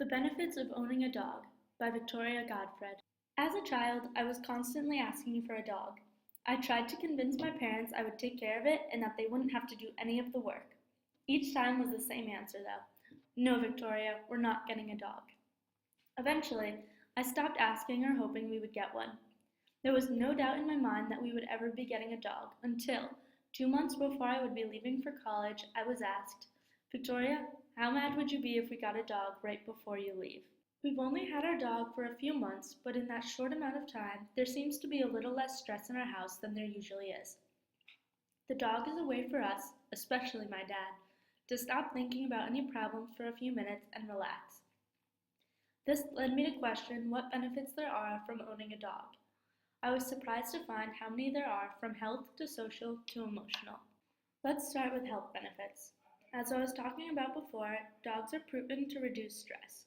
The Benefits of Owning a Dog by Victoria Godfred. As a child, I was constantly asking for a dog. I tried to convince my parents I would take care of it and that they wouldn't have to do any of the work. Each time was the same answer though. No, Victoria, we're not getting a dog. Eventually, I stopped asking or hoping we would get one. There was no doubt in my mind that we would ever be getting a dog until, 2 months before I would be leaving for college, I was asked, Victoria, how mad would you be if we got a dog right before you leave? We've only had our dog for a few months, but in that short amount of time, there seems to be a little less stress in our house than there usually is. The dog is a way for us, especially my dad, to stop thinking about any problems for a few minutes and relax. This led me to question what benefits there are from owning a dog. I was surprised to find how many there are, from health to social to emotional. Let's start with health benefits. As I was talking about before, dogs are proven to reduce stress.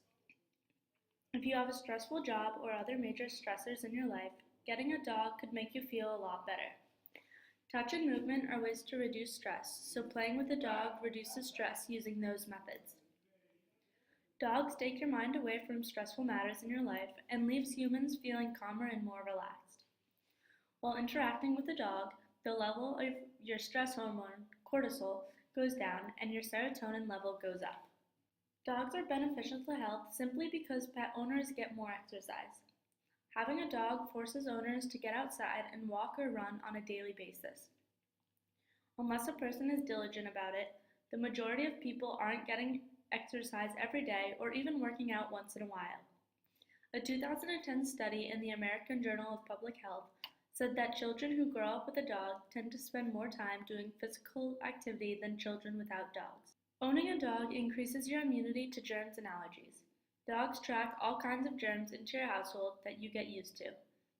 If you have a stressful job or other major stressors in your life, getting a dog could make you feel a lot better. Touch and movement are ways to reduce stress, so playing with a dog reduces stress using those methods. Dogs take your mind away from stressful matters in your life and leaves humans feeling calmer and more relaxed. While interacting with a dog, the level of your stress hormone, cortisol, goes down and your serotonin level goes up. Dogs are beneficial to health simply because pet owners get more exercise. Having a dog forces owners to get outside and walk or run on a daily basis. Unless a person is diligent about it, the majority of people aren't getting exercise every day or even working out once in a while. A 2010 study in the American Journal of Public Health said that children who grow up with a dog tend to spend more time doing physical activity than children without dogs. Owning a dog increases your immunity to germs and allergies. Dogs track all kinds of germs into your household that you get used to.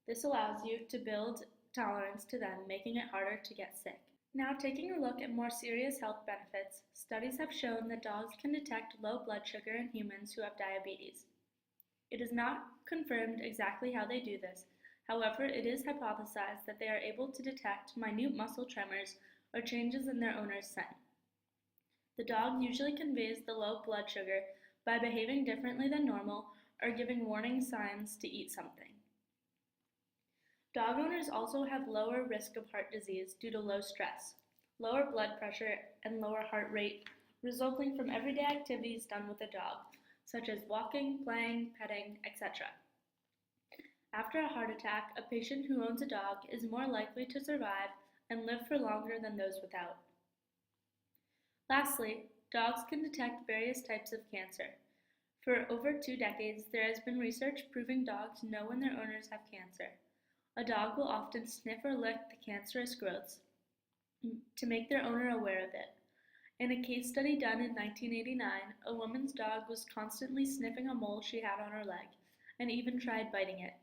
This allows you to build tolerance to them, making it harder to get sick. Now, taking a look at more serious health benefits, studies have shown that dogs can detect low blood sugar in humans who have diabetes. It is not confirmed exactly how they do this. However, it is hypothesized that they are able to detect minute muscle tremors or changes in their owner's scent. The dog usually conveys the low blood sugar by behaving differently than normal or giving warning signs to eat something. Dog owners also have lower risk of heart disease due to low stress, lower blood pressure, and lower heart rate resulting from everyday activities done with a dog, such as walking, playing, petting, etc. After a heart attack, a patient who owns a dog is more likely to survive and live for longer than those without. Lastly, dogs can detect various types of cancer. For over 2 decades, there has been research proving dogs know when their owners have cancer. A dog will often sniff or lick the cancerous growths to make their owner aware of it. In a case study done in 1989, a woman's dog was constantly sniffing a mole she had on her leg and even tried biting it.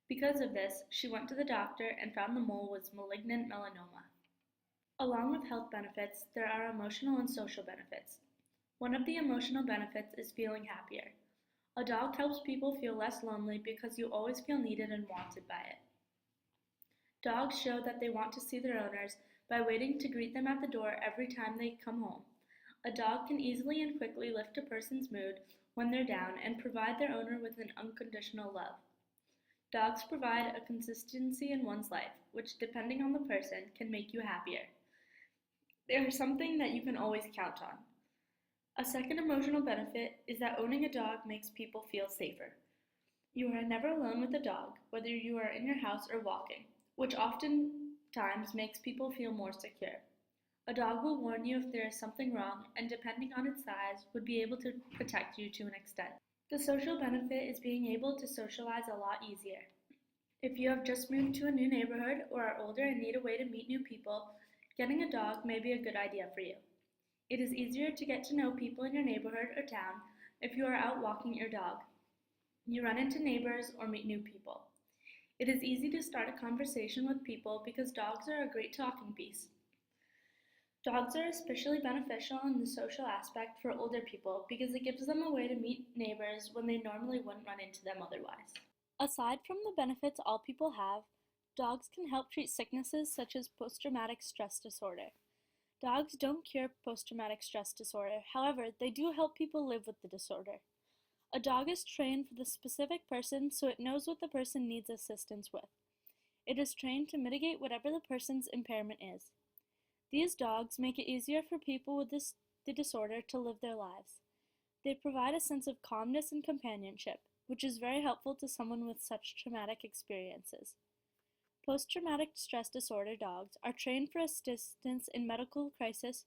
Because of this, she went to the doctor and found the mole was malignant melanoma. Along with health benefits, there are emotional and social benefits. One of the emotional benefits is feeling happier. A dog helps people feel less lonely because you always feel needed and wanted by it. Dogs show that they want to see their owners by waiting to greet them at the door every time they come home. A dog can easily and quickly lift a person's mood when they're down and provide their owner with an unconditional love. Dogs provide a consistency in one's life, which, depending on the person, can make you happier. They are something that you can always count on. A second emotional benefit is that owning a dog makes people feel safer. You are never alone with a dog, whether you are in your house or walking, which oftentimes makes people feel more secure. A dog will warn you if there is something wrong and, depending on its size, would be able to protect you to an extent. The social benefit is being able to socialize a lot easier. If you have just moved to a new neighborhood or are older and need a way to meet new people, getting a dog may be a good idea for you. It is easier to get to know people in your neighborhood or town if you are out walking your dog. You run into neighbors or meet new people. It is easy to start a conversation with people because dogs are a great talking piece. Dogs are especially beneficial in the social aspect for older people because it gives them a way to meet neighbors when they normally wouldn't run into them otherwise. Aside from the benefits all people have, dogs can help treat sicknesses such as post-traumatic stress disorder. Dogs don't cure post-traumatic stress disorder, however, they do help people live with the disorder. A dog is trained for the specific person so it knows what the person needs assistance with. It is trained to mitigate whatever the person's impairment is. These dogs make it easier for people with the disorder to live their lives. They provide a sense of calmness and companionship, which is very helpful to someone with such traumatic experiences. Post-traumatic stress disorder dogs are trained for assistance in medical crisis,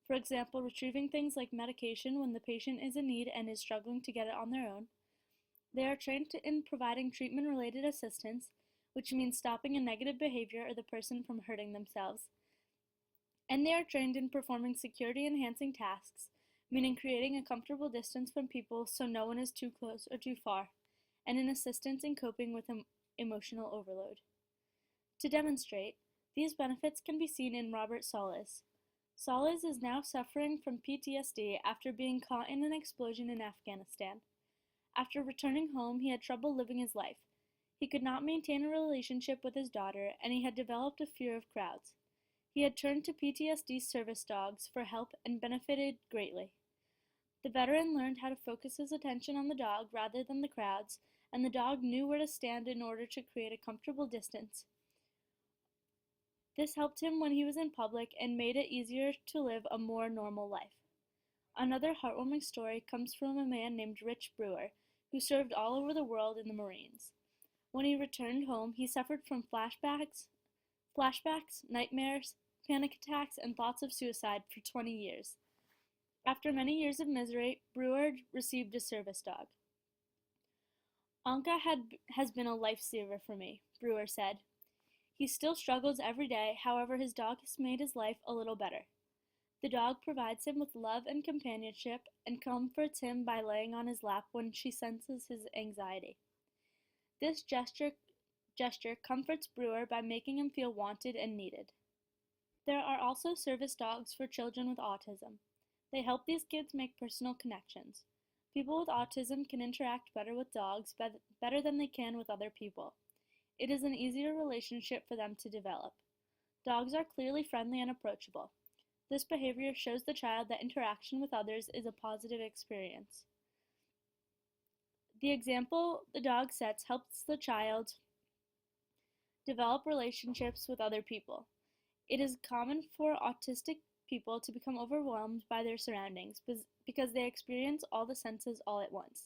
for example, retrieving things like medication when the patient is in need and is struggling to get it on their own. They are trained in providing treatment-related assistance, which means stopping a negative behavior or the person from hurting themselves. And they are trained in performing security-enhancing tasks, meaning creating a comfortable distance from people so no one is too close or too far, and in assistance in coping with emotional overload. To demonstrate, these benefits can be seen in Robert Solis. Solis is now suffering from PTSD after being caught in an explosion in Afghanistan. After returning home, he had trouble living his life. He could not maintain a relationship with his daughter, and he had developed a fear of crowds. He had turned to PTSD service dogs for help and benefited greatly. The veteran learned how to focus his attention on the dog rather than the crowds, and the dog knew where to stand in order to create a comfortable distance. This helped him when he was in public and made it easier to live a more normal life. Another heartwarming story comes from a man named Rich Brewer, who served all over the world in the Marines. When he returned home, he suffered from flashbacks, nightmares, panic attacks, and thoughts of suicide for 20 years. After many years of misery, Brewer received a service dog. Anka has been a lifesaver for me, Brewer said. He still struggles every day, however his dog has made his life a little better. The dog provides him with love and companionship and comforts him by laying on his lap when she senses his anxiety. This gesture comforts Brewer by making him feel wanted and needed. There are also service dogs for children with autism. They help these kids make personal connections. People with autism can interact better with dogs better than they can with other people. It is an easier relationship for them to develop. Dogs are clearly friendly and approachable. This behavior shows the child that interaction with others is a positive experience. The example the dog sets helps the child develop relationships with other people. It is common for autistic people to become overwhelmed by their surroundings because they experience all the senses all at once.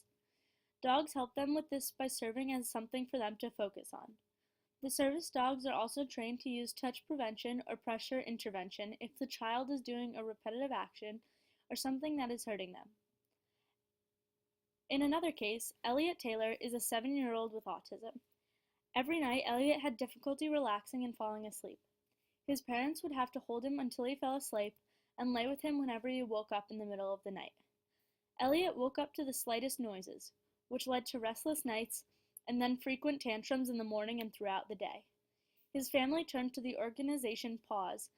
Dogs help them with this by serving as something for them to focus on. The service dogs are also trained to use touch prevention or pressure intervention if the child is doing a repetitive action or something that is hurting them. In another case, Elliot Taylor is a 7-year-old with autism. Every night, Elliot had difficulty relaxing and falling asleep. His parents would have to hold him until he fell asleep and lay with him whenever he woke up in the middle of the night. Elliot woke up to the slightest noises, which led to restless nights and then frequent tantrums in the morning and throughout the day. His family turned to the organization PAWS,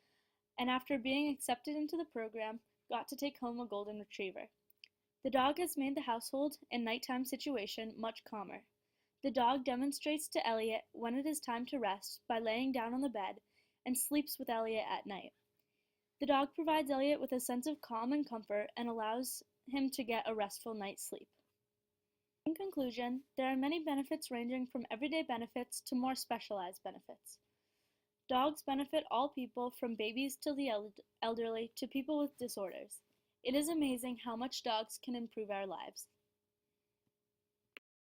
and after being accepted into the program, got to take home a golden retriever. The dog has made the household and nighttime situation much calmer. The dog demonstrates to Elliot when it is time to rest by laying down on the bed and sleeps with Elliot at night. The dog provides Elliot with a sense of calm and comfort and allows him to get a restful night's sleep. In conclusion, there are many benefits ranging from everyday benefits to more specialized benefits. Dogs benefit all people from babies to the elderly to people with disorders. It is amazing how much dogs can improve our lives.